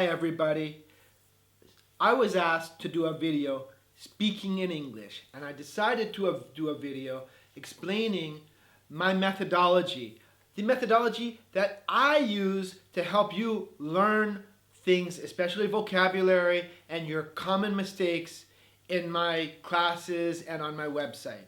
Hi everybody. I was asked to do a video speaking in English, and I decided to do a video explaining my methodology. The methodology that I use to help you learn things, especially vocabulary and your common mistakes in my classes and on my website.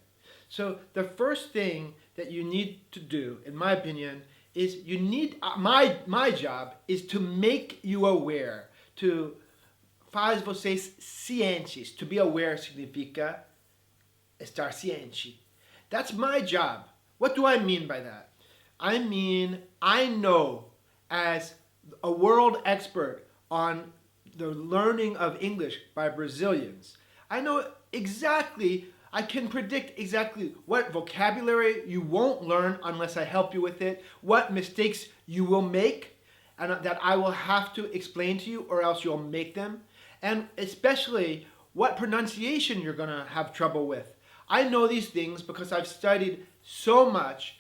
So the first thing that you need to do, in my opinion, is you need, my job is to make you aware, to faz vocês cientes. To be aware significa estar ciente. That's my job. What do I mean by that? I mean, I know as a world expert on the learning of English by Brazilians, I know exactly, I can predict exactly what vocabulary you won't learn unless I help you with it, what mistakes you will make, and that I will have to explain to you or else you'll make them, and especially what pronunciation you're going to have trouble with. I know these things because I've studied so much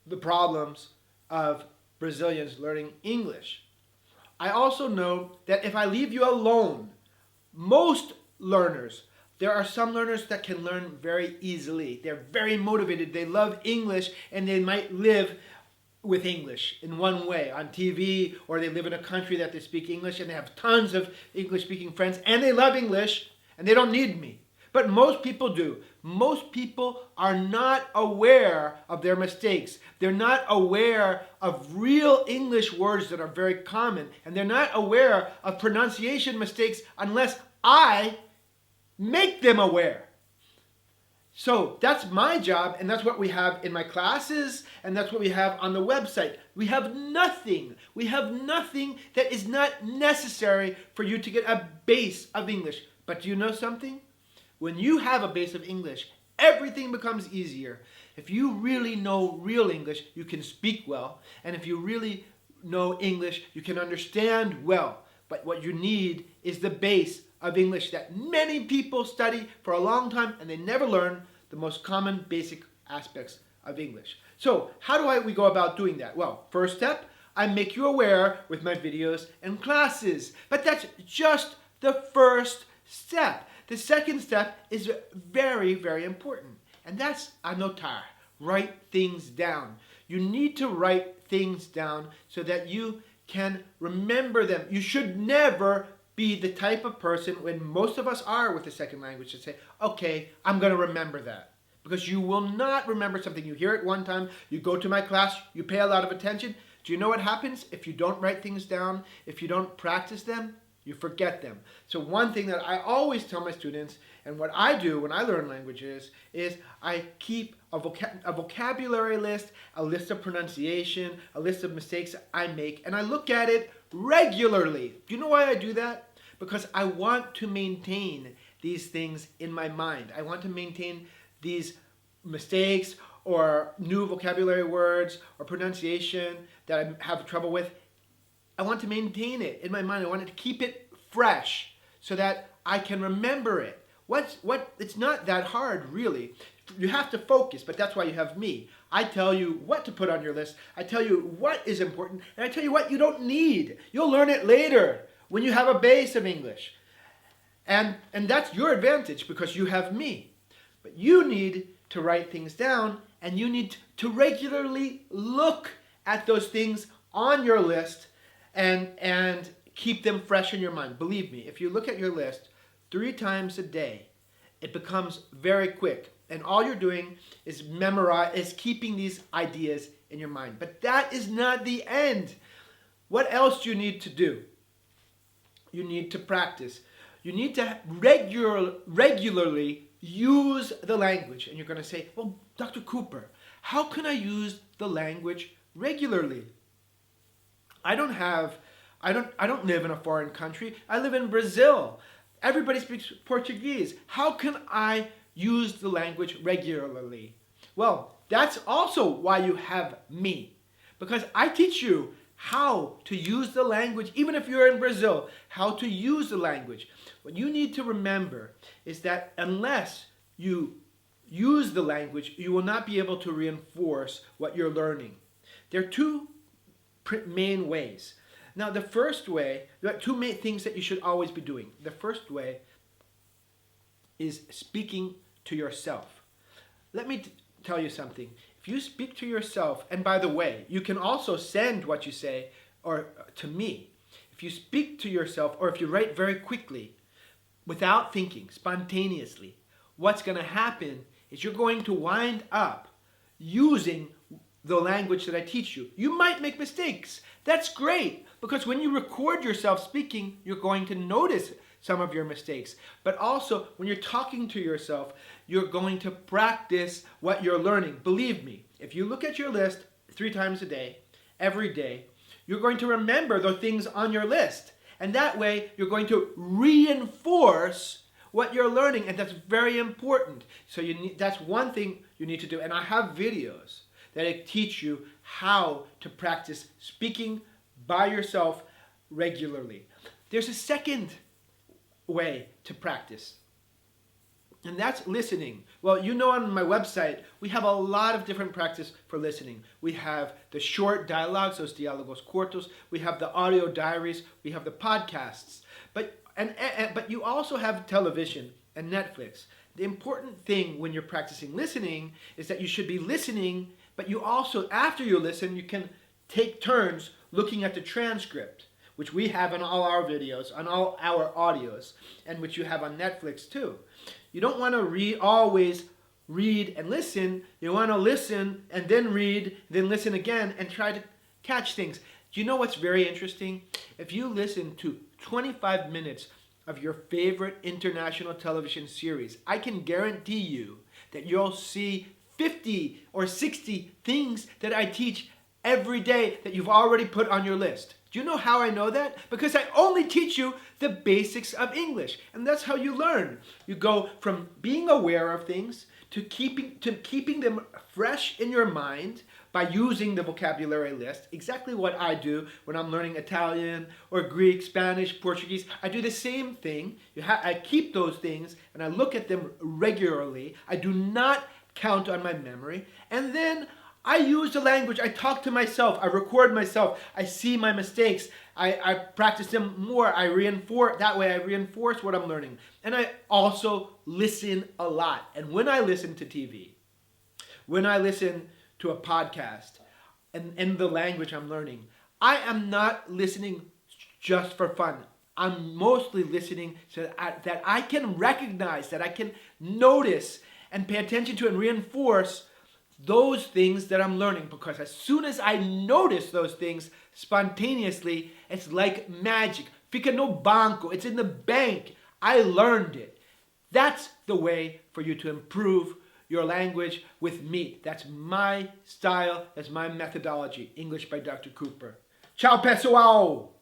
the problems of Brazilians learning English. I also know that if I leave you alone, most learners, there are some learners that can learn very easily. They're very motivated. They love English and they might live with English in one way on TV, or they live in a country that they speak English and they have tons of English-speaking friends and they love English and they don't need me. But most people do. Most people are not aware of their mistakes. They're not aware of real English words that are very common, and they're not aware of pronunciation mistakes unless I make them aware. So that's my job, and that's what we have in my classes, and that's what we have on the website. We have nothing that is not necessary for you to get a base of English. But do you know something? When you have a base of English, everything becomes easier. If you really know real English, you can speak well. And if you really know English, you can understand well. But what you need is the base of English that many people study for a long time and they never learn the most common basic aspects of English. So how do we go about doing that? Well, first step, I make you aware with my videos and classes. But that's just the first step. The second step is very, very important, and that's anotar, write things down. You need to write things down so that you can remember them. You should never be the type of person, when most of us are with the second language, to say, okay, I'm going to remember that. Because you will not remember something. You hear it one time, you go to my class, you pay a lot of attention. Do you know what happens if you don't write things down, if you don't practice them? You forget them. So one thing that I always tell my students, and what I do when I learn languages, is I keep a vocabulary list, a list of pronunciation, a list of mistakes I make, and I look at it regularly. Do you know why I do that? Because I want to maintain these things in my mind. I want to maintain these mistakes or new vocabulary words or pronunciation that I have trouble with. I want to maintain it in my mind. I want to keep it fresh so that I can remember it. It's not that hard, really. You have to focus, but that's why you have me. I tell you what to put on your list. I tell you what is important, and I tell you what you don't need. You'll learn it later when you have a base of English. And that's your advantage because you have me. But you need to write things down, and you need to regularly look at those things on your list and keep them fresh in your mind. Believe me, if you look at your list 3 times a day, it becomes very quick. And all you're doing is keeping these ideas in your mind. But that is not the end. What else do you need to do? You need to practice. You need to regularly use the language. And you're going to say, well, Dr. Cooper, how can I use the language regularly? I don't live in a foreign country. I live in Brazil. Everybody speaks Portuguese. How can I use the language regularly? Well, that's also why you have me. Because I teach you how to use the language, even if you're in Brazil, how to use the language. What you need to remember is that unless you use the language, you will not be able to reinforce what you're learning. There are 2 main ways. Now, the first way, there are two main things that you should always be doing. The first way is speaking to yourself. Let me tell you something. If you speak to yourself, and by the way, you can also send what you say to me. If you speak to yourself, or if you write very quickly, without thinking, spontaneously, what's going to happen is you're going to wind up using the language that I teach you. You might make mistakes. That's great, because when you record yourself speaking, you're going to notice some of your mistakes. But also, when you're talking to yourself, you're going to practice what you're learning. Believe me, if you look at your list 3 times a day, every day, you're going to remember the things on your list. And that way, you're going to reinforce what you're learning, and that's very important. So that's one thing you need to do. And I have videos that teach you how to practice speaking by yourself regularly. There's a second way to practice, and that's listening. Well, you know, on my website, we have a lot of different practice for listening. We have the short dialogues, those diálogos cortos. We have the audio diaries. We have the podcasts. But you also have television and Netflix. The important thing when you're practicing listening is that you should be listening, but you also, after you listen, you can take turns looking at the transcript, which we have on all our videos, on all our audios, and which you have on Netflix too. You don't want to always read and listen. You want to listen and then read, then listen again, and try to catch things. Do you know what's very interesting? If you listen to 25 minutes of your favorite international television series, I can guarantee you that you'll see 50 or 60 things that I teach every day that you've already put on your list. Do you know how I know that? Because I only teach you the basics of English. And that's how you learn. You go from being aware of things to keeping them fresh in your mind by using the vocabulary list. Exactly what I do when I'm learning Italian or Greek, Spanish, Portuguese. I do the same thing. I keep those things and I look at them regularly. I do not count on my memory. And then I use the language. I talk to myself. I record myself. I see my mistakes. I practice them more. That way I reinforce what I'm learning. And I also listen a lot. And when I listen to TV, when I listen to a podcast, and in the language I'm learning, I am not listening just for fun. I'm mostly listening so that I can recognize, that I can notice and pay attention to and reinforce those things that I'm learning, because as soon as I notice those things spontaneously, it's like magic. Fica no banco. It's in the bank. I learned it. That's the way for you to improve your language with me. That's my style. That's my methodology. English by Dr. Cooper. Ciao, pessoal!